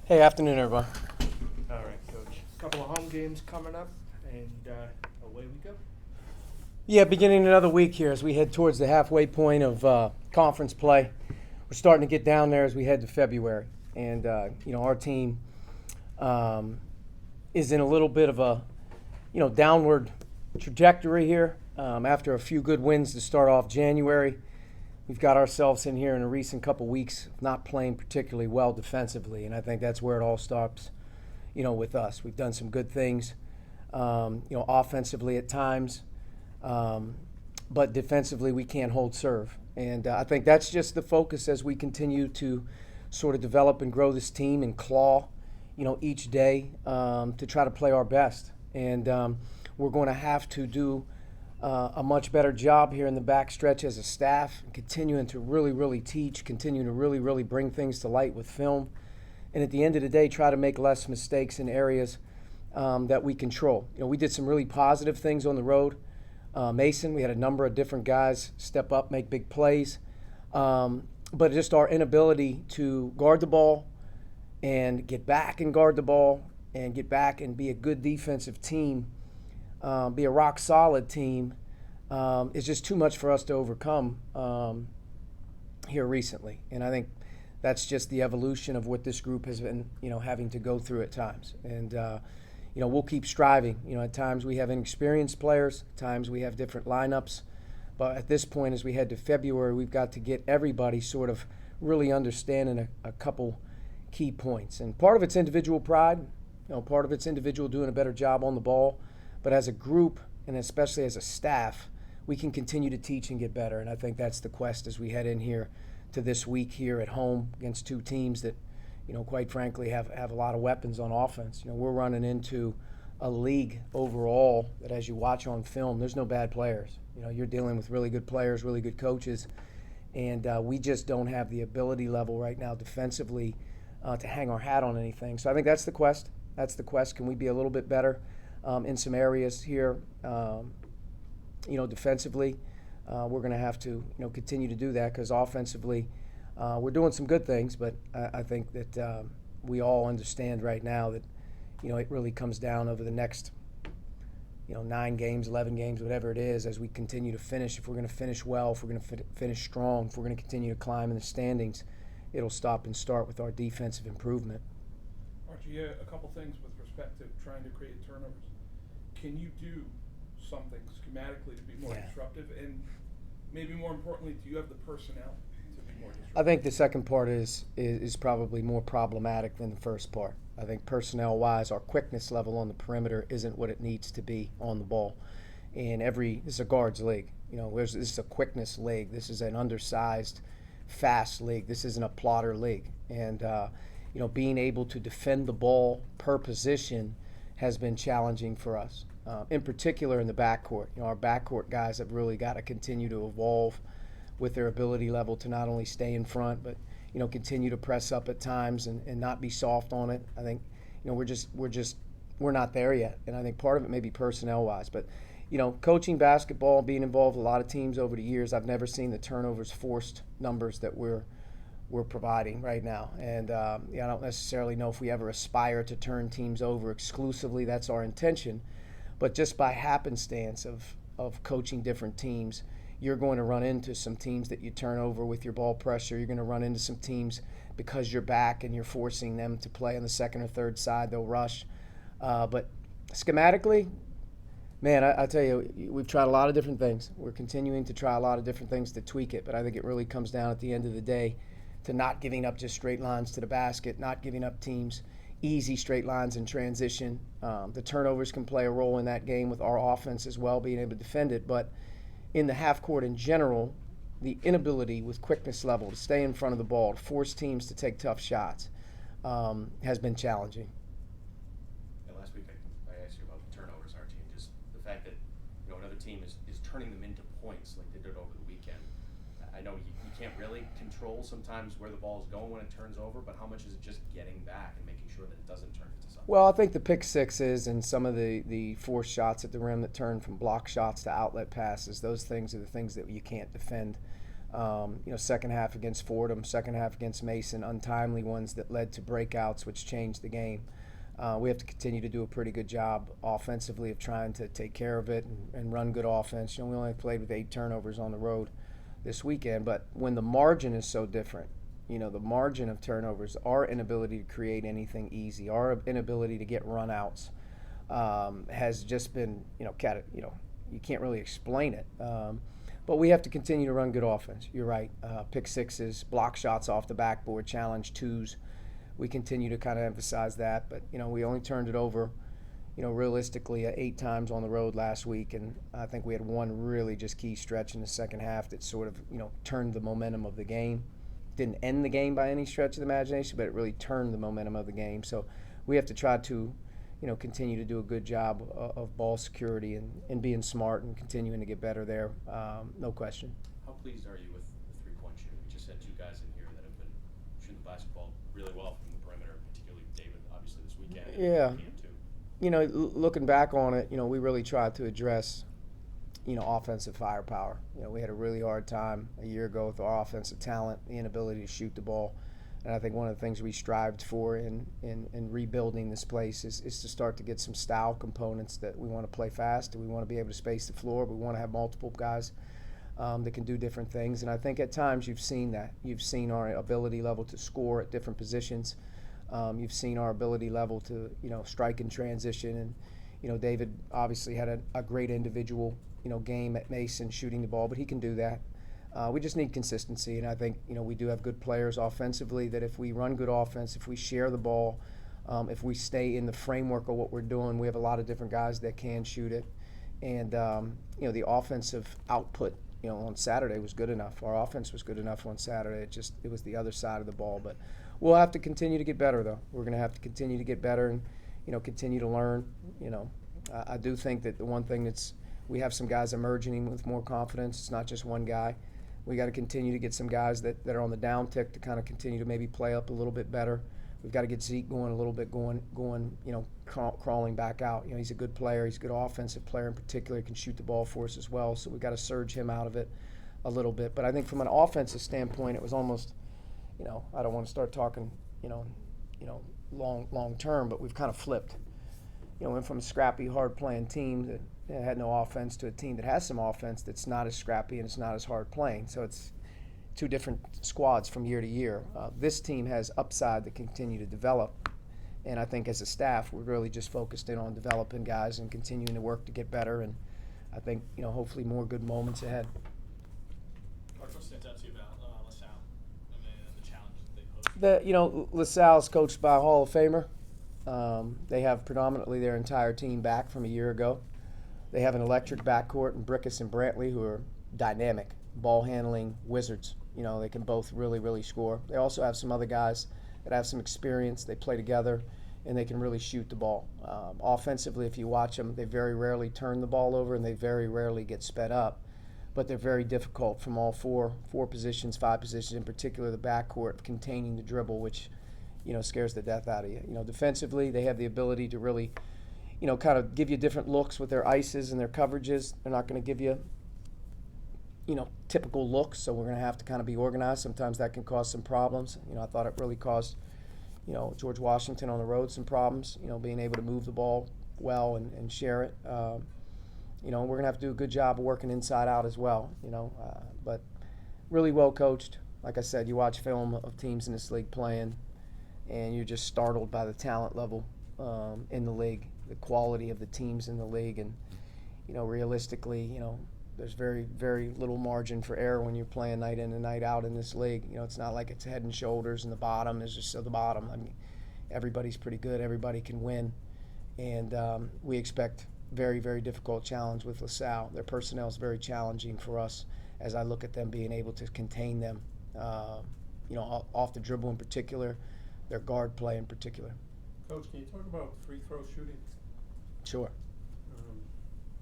Hey, afternoon, everyone. All right, Coach. Couple of home games coming up, and away we go. Yeah, beginning another week here as we head towards the halfway point of conference play. We're starting to get down there as we head to February, and our team is in a little bit of a downward trajectory here after a few good wins to start off January. We've got ourselves in here in a recent couple weeks not playing particularly well defensively, and I think that's where it all stops. With us, we've done some good things, offensively at times, but defensively we can't hold serve, and I think that's just the focus as we continue to sort of develop and grow this team and claw, each day to try to play our best, and we're going to have to do a much better job here in the backstretch as a staff, continuing to really teach, continuing to really bring things to light with film, and at the end of the day, try to make less mistakes in areas that we control. We did some really positive things on the road. Mason, we had a number of different guys step up, make big plays, but just our inability to guard the ball and get back and guard the ball and get back and be a good defensive team, be a rock solid team, is just too much for us to overcome here recently. And I think that's just the evolution of what this group has been, having to go through at times. And, we'll keep striving. At times we have inexperienced players, at times we have different lineups. But at this point, as we head to February, we've got to get everybody sort of really understanding a couple key points. And part of it's individual pride, part of it's individual doing a better job on the ball. But as a group, and especially as a staff, we can continue to teach and get better. And I think that's the quest as we head in here to this week here at home against two teams that, quite frankly, have a lot of weapons on offense. We're running into a league overall that, as you watch on film, there's no bad players. You're dealing with really good players, really good coaches, and we just don't have the ability level right now defensively to hang our hat on anything. So I think that's the quest. That's the quest. Can we be a little bit better in some areas here, defensively? We're going to have to, continue to do that because offensively we're doing some good things, but I think that we all understand right now that, it really comes down over the next, 9 games, 11 games, whatever it is, as we continue to finish. If we're going to finish well, if we're going to finish strong, if we're going to continue to climb in the standings, it'll stop and start with our defensive improvement. Archie, a couple things with respect to trying to create turnovers. Can you do something schematically to be more disruptive? And maybe more importantly, do you have the personnel to be more disruptive? I think the second part is probably more problematic than the first part. I think personnel-wise, our quickness level on the perimeter isn't what it needs to be on the ball. And this is a guards league. This is a quickness league. This is an undersized, fast league. This isn't a plotter league. And, being able to defend the ball per position has been challenging for us, in particular in the backcourt. Our backcourt guys have really got to continue to evolve with their ability level to not only stay in front, but continue to press up at times and not be soft on it. I think we're not there yet, and I think part of it may be personnel-wise. But coaching basketball, being involved with a lot of teams over the years, I've never seen the turnovers forced numbers that we're providing right now. And I don't necessarily know if we ever aspire to turn teams over exclusively. That's our intention. But just by happenstance of coaching different teams, you're going to run into some teams that you turn over with your ball pressure. You're going to run into some teams because you're back and you're forcing them to play on the second or third side. They'll rush. But schematically, man, I tell you, we've tried a lot of different things. We're continuing to try a lot of different things to tweak it. But I think it really comes down at the end of the day to not giving up just straight lines to the basket, not giving up teams easy straight lines in transition. The turnovers can play a role in that game with our offense as well, being able to defend it. But in the half court in general, the inability with quickness level to stay in front of the ball, to force teams to take tough shots, has been challenging. Yeah, last week I asked you about the turnovers, Archie, and just the fact that another team is turning them into points like they did over the weekend. I know you can't really control sometimes where the ball is going when it turns over, but how much is it just getting back and making sure that it doesn't turn into something? Well, I think the pick sixes and some of the forced shots at the rim that turn from block shots to outlet passes, those things are the things that you can't defend Second half against Fordham, second half against Mason, untimely ones that led to breakouts, which changed the game. We have to continue to do a pretty good job offensively of trying to take care of it and run good offense. We only played with 8 turnovers on the road this weekend, but when the margin is so different, the margin of turnovers, our inability to create anything easy, our inability to get run-outs has just been, you can't really explain it. But we have to continue to run good offense. You're right. Pick sixes, block shots off the backboard, challenge twos. We continue to kind of emphasize that. But, we only turned it over, realistically 8 times on the road last week. And I think we had one really just key stretch in the second half that sort of, turned the momentum of the game. Didn't end the game by any stretch of the imagination, but it really turned the momentum of the game. So we have to try to, continue to do a good job of ball security and being smart and continuing to get better there. No question. How pleased are you with the three-point shooting? We just had 2 guys in here that have been shooting the basketball really well from the perimeter, particularly David, obviously, this weekend. Yeah. And too. Looking back on it, we really tried to address, offensive firepower. We had a really hard time a year ago with our offensive talent, the inability to shoot the ball. And I think one of the things we strived for in rebuilding this place is to start to get some style components that we want to play fast, and we want to be able to space the floor. We want to have multiple guys that can do different things. And I think at times you've seen that. You've seen our ability level to score at different positions. You've seen our ability level to, strike in transition. And, David obviously had a great individual, game at Mason shooting the ball, but he can do that. We just need consistency, and I think we do have good players offensively that if we run good offense, if we share the ball, if we stay in the framework of what we're doing, we have a lot of different guys that can shoot it. And, the offensive output, on Saturday was good enough. Our offense was good enough on Saturday. It was the other side of the ball. But we'll have to continue to get better, though. We're going to have to continue to get better and, continue to learn. I do think that the one thing we have some guys emerging with more confidence. It's not just one guy. We got to continue to get some guys that are on the downtick to kind of continue to maybe play up a little bit better. We've got to get Zeke going a little bit, crawling back out. He's a good player. He's a good offensive player in particular. He can shoot the ball for us as well. So we've got to surge him out of it a little bit. But I think from an offensive standpoint, it was almost, I don't want to start talking, long term, but we've kind of flipped. Went from a scrappy, hard-playing team that had no offense to a team that has some offense that's not as scrappy and it's not as hard-playing. So it's 2 different squads from year to year. This team has upside to continue to develop. And I think as a staff, we're really just focused in on developing guys and continuing to work to get better. And I think, hopefully more good moments ahead. What stands out to you about LaSalle and the challenges that they pose? LaSalle's coached by a Hall of Famer. They have predominantly their entire team back from a year ago. They have an electric backcourt in Brickus and Brantley who are dynamic, ball-handling wizards. They can both really, really score. They also have some other guys that have some experience. They play together, and they can really shoot the ball. Offensively, if you watch them, they very rarely turn the ball over, and they very rarely get sped up. But they're very difficult from all 4 positions, 5 positions, in particular the backcourt, containing the dribble, which scares the death out of you. Defensively, they have the ability to really, kind of give you different looks with their ices and their coverages. They're not going to give you, typical looks, so we're going to have to kind of be organized. Sometimes that can cause some problems. I thought it really caused, George Washington on the road some problems, being able to move the ball well and share it. We're going to have to do a good job of working inside out as well, but really well coached. Like I said, you watch film of teams in this league playing, and you're just startled by the talent level in the league, the quality of the teams in the league. And, realistically, there's very, very little margin for error when you're playing night in and night out in this league. It's not like it's head and shoulders and the bottom is just the bottom. I mean, everybody's pretty good. Everybody can win. And we expect very, very difficult challenge with LaSalle. Their personnel is very challenging for us as I look at them being able to contain them, off the dribble in particular, their guard play in particular. Coach, can you talk about free throw shooting? Sure.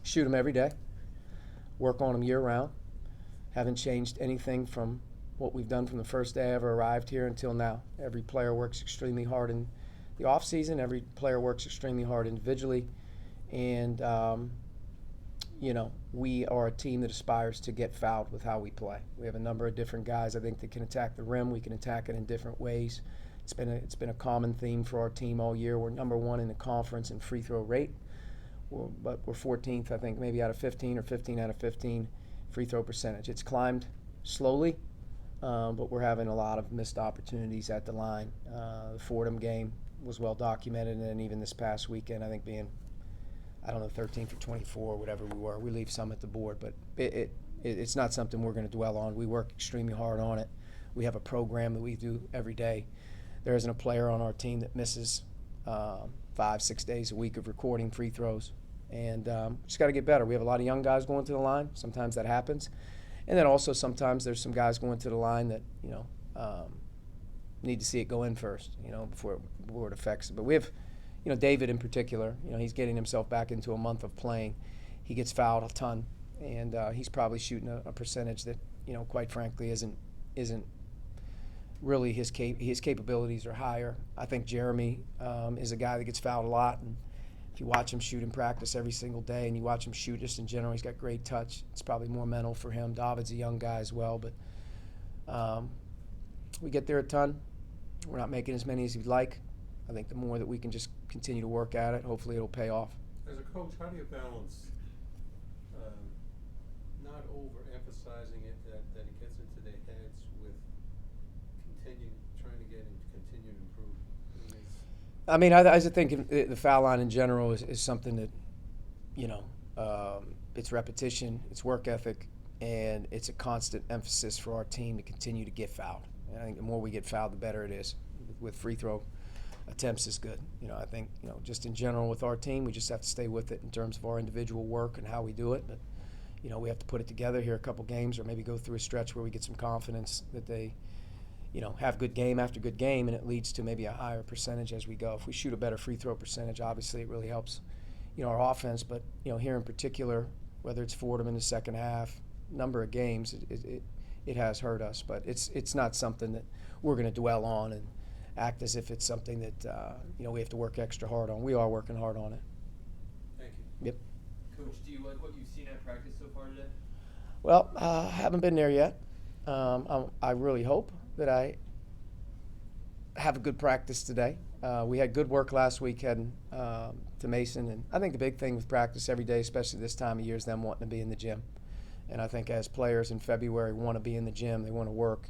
Shoot them every day. Work on them year-round. Haven't changed anything from what we've done from the first day I ever arrived here until now. Every player works extremely hard in the off-season. Every player works extremely hard individually. And, we are a team that aspires to get fouled with how we play. We have a number of different guys, I think, that can attack the rim. We can attack it in different ways. It's been a common theme for our team all year. We're number one in the conference in free throw rate, but we're 14th, I think, maybe out of 15 or 15 out of 15 free throw percentage. It's climbed slowly, but we're having a lot of missed opportunities at the line. The Fordham game was well documented, and even this past weekend, I think being, 13 for 24, whatever we were. We leave some at the board, but it's not something we're going to dwell on. We work extremely hard on it. We have a program that we do every day. There isn't a player on our team that misses 5-6 days a week of recording free throws, and just got to get better. We have a lot of young guys going to the line. Sometimes that happens, and then also sometimes there's some guys going to the line that need to see it go in first, before it affects it. But we have, David in particular. He's getting himself back into a month of playing. He gets fouled a ton, and he's probably shooting a percentage that, quite frankly, isn't really his capabilities are higher. I think Jeremy is a guy that gets fouled a lot, and if you watch him shoot in practice every single day and you watch him shoot just in general, he's got great touch. It's probably more mental for him. David's a young guy as well, but we get there a ton. We're not making as many as we'd like. I think the more that we can just continue to work at it, hopefully it'll pay off. As a coach, how do you balance not overemphasizing it, that it gets into their heads, with trying to get them to continue to improve? I think the foul line in general is something that, it's repetition, it's work ethic, and it's a constant emphasis for our team to continue to get fouled. And I think the more we get fouled, the better it is. With free throw attempts is good. I think, just in general with our team, we just have to stay with it in terms of our individual work and how we do it. But, we have to put it together here a couple games, or maybe go through a stretch where we get some confidence that they, have good game after good game, and it leads to maybe a higher percentage as we go. If we shoot a better free throw percentage, obviously it really helps, our offense. But, here in particular, whether it's Fordham in the second half, number of games, it has hurt us. But it's not something that we're going to dwell on and act as if it's something that we have to work extra hard on. We are working hard on it. Thank you. Yep. Coach, do you like what you've seen at practice so far today? Well, I haven't been there yet. I really hope that I have a good practice today. We had good work last week heading to Mason, and I think the big thing with practice every day, especially this time of year, is them wanting to be in the gym. And I think as players in February want to be in the gym, they want to work,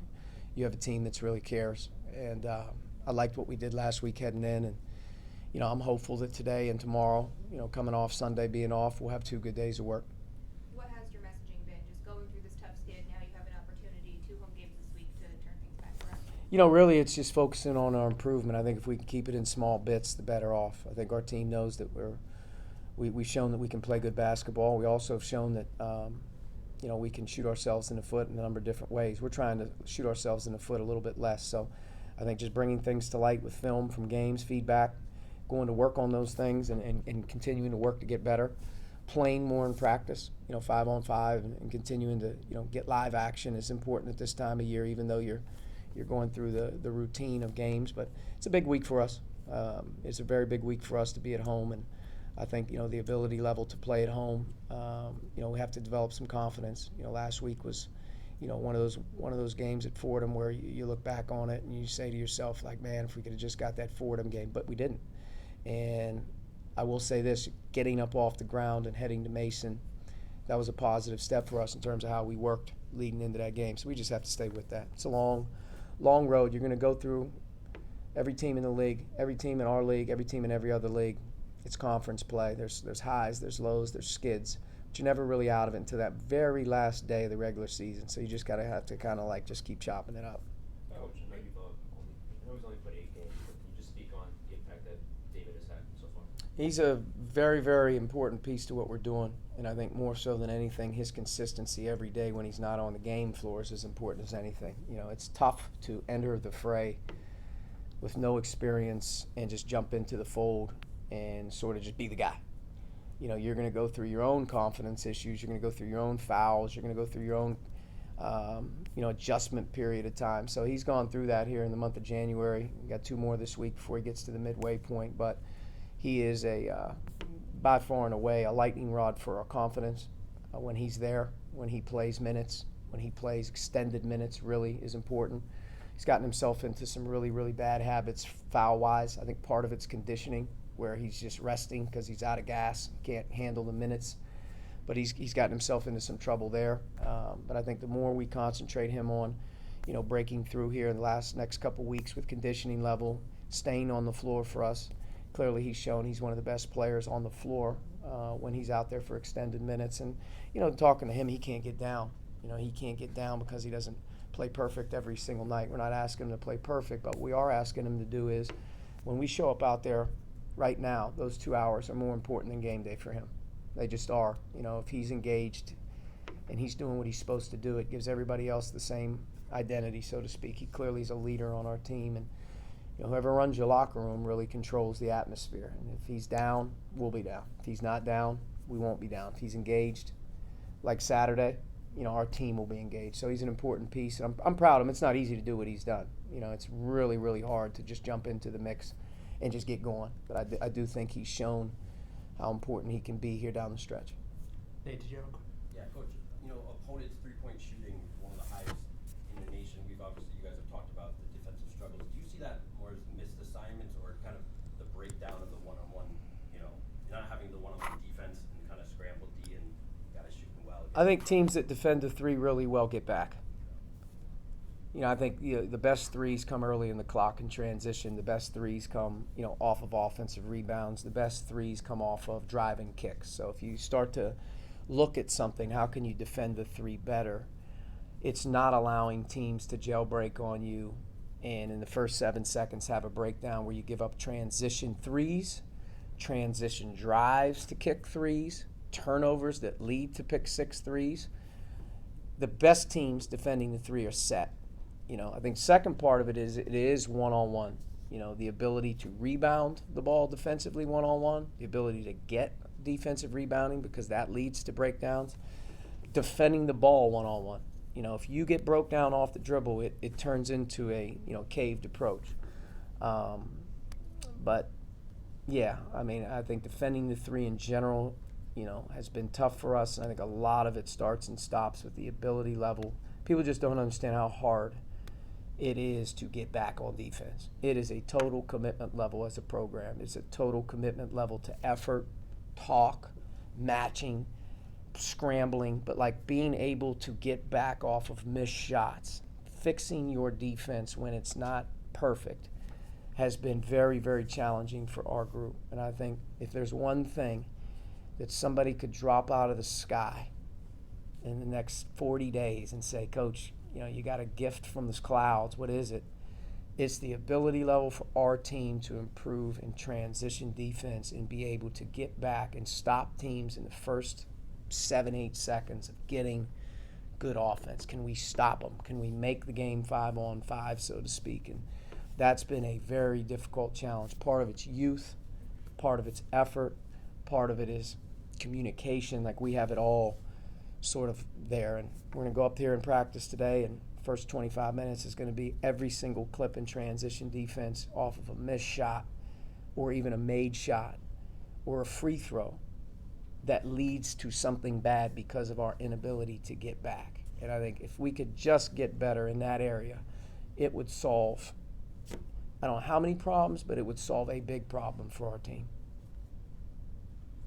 you have a team that's really cares. And I liked what we did last week heading in, and I'm hopeful that today and tomorrow, coming off Sunday being off, we'll have 2 good days of work. What has your messaging been? Just going through this tough skid, now you have an opportunity, 2 home games this week, to turn things back around. Really it's just focusing on our improvement. I think if we can keep it in small bits, the better off. I think our team knows that we've shown that we can play good basketball. We also have shown that we can shoot ourselves in the foot in a number of different ways. We're trying to shoot ourselves in the foot a little bit less. So I think just bringing things to light with film from games, feedback, going to work on those things and continuing to work to get better, playing more in practice, 5-on-5, and continuing to, get live action is important at this time of year, even though you're going through the routine of games. But it's a big week for us. It's a very big week for us to be at home, and I think, the ability level to play at home, we have to develop some confidence. Last week was, one of those games at Fordham where you look back on it and you say to yourself, like, man, if we could have just got that Fordham game, but we didn't. And I will say this, getting up off the ground and heading to Mason, that was a positive step for us in terms of how we worked leading into that game. So we just have to stay with that. It's a long road. You're going to go through every team in the league, every team in our league, every team in every other league. It's conference play. There's highs, there's lows, there's skids. But you're never really out of it until that very last day of the regular season. So you just have to kind of just keep chopping it up. Coach, I know he's only played 8 games, but can you just speak on the impact that David has had so far? He's a very, very important piece to what we're doing. And I think more so than anything, his consistency every day when he's not on the game floor is as important as anything. It's tough to enter the fray with no experience and just jump into the fold and sort of just be the guy. You're going to go through your own confidence issues. You're going to go through your own fouls. You're going to go through your own, adjustment period of time. So he's gone through that here in the month of January. We got 2 more this week before he gets to the midway point. But he is by far and away a lightning rod for our confidence. when he's there, when he plays minutes, when he plays extended minutes really is important. He's gotten himself into some really, really bad habits foul-wise. I think part of it's conditioning, where he's just resting because he's out of gas, can't handle the minutes. But he's gotten himself into some trouble there. But I think the more we concentrate him on, breaking through here in the next couple weeks with conditioning level, staying on the floor for us. Clearly he's shown he's one of the best players on the floor when he's out there for extended minutes. And, talking to him, he can't get down. He can't get down because he doesn't play perfect every single night. We're not asking him to play perfect, but what we are asking him to do is when we show up out there right now, those 2 hours are more important than game day for him. They just are. If he's engaged and he's doing what he's supposed to do, it gives everybody else the same identity, so to speak. He clearly is a leader on our team, and whoever runs your locker room really controls the atmosphere. And if he's down, we'll be down. If he's not down, we won't be down. If he's engaged, like Saturday, our team will be engaged. So he's an important piece, and I'm proud of him. It's not easy to do what he's done. It's really, really hard to just jump into the mix and just get going. But I do think he's shown how important he can be here down the stretch. Nate, did you have a question? Yeah, Coach, opponent's three-point shooting is one of the highest in the nation. You guys have talked about the defensive struggles. Do you see that more as missed assignments or kind of the breakdown of the one-on-one, not having the one-on-one defense and kind of scramble D and guys shooting well? I think teams that defend the three really well get back. I think the best threes come early in the clock in transition. The best threes come, off of offensive rebounds. The best threes come off of driving kicks. So if you start to look at something, how can you defend the three better? It's not allowing teams to jailbreak on you and in the first 7 seconds have a breakdown where you give up transition threes, transition drives to kick threes, turnovers that lead to pick six threes. The best teams defending the three are set. I think second part of it is one-on-one. The ability to rebound the ball defensively one-on-one, the ability to get defensive rebounding because that leads to breakdowns. Defending the ball one-on-one. If you get broke down off the dribble, it turns into a, caved approach. But, yeah, I think defending the three in general, has been tough for us. And I think a lot of it starts and stops with the ability level. People just don't understand how hard it is to get back on defense. It is a total commitment level as a program. It's a total commitment level to effort, talk, matching, scrambling, but being able to get back off of missed shots, fixing your defense when it's not perfect has been very, very challenging for our group. And I think if there's one thing that somebody could drop out of the sky in the next 40 days and say, Coach, you got a gift from the clouds. What is it? It's the ability level for our team to improve in transition defense and be able to get back and stop teams in the first 7-8 seconds of getting good offense. Can we stop them? Can we make the game 5-on-5, so to speak? And that's been a very difficult challenge. Part of it's youth, part of it's effort, part of it is communication. We have it all sort of there, and we're going to go up here and practice today, and first 25 minutes is going to be every single clip in transition defense off of a missed shot or even a made shot or a free throw that leads to something bad because of our inability to get back. And I think if we could just get better in that area, it would solve, I don't know how many problems, but it would solve a big problem for our team.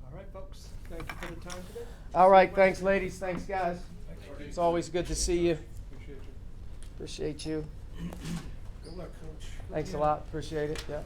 All right, folks. Thank you for the time today. All right, thanks, ladies. Thanks, guys. Thanks. It's always good to see you. Appreciate you. Appreciate you. Good luck, Coach. Thanks a lot. Appreciate it. Yeah.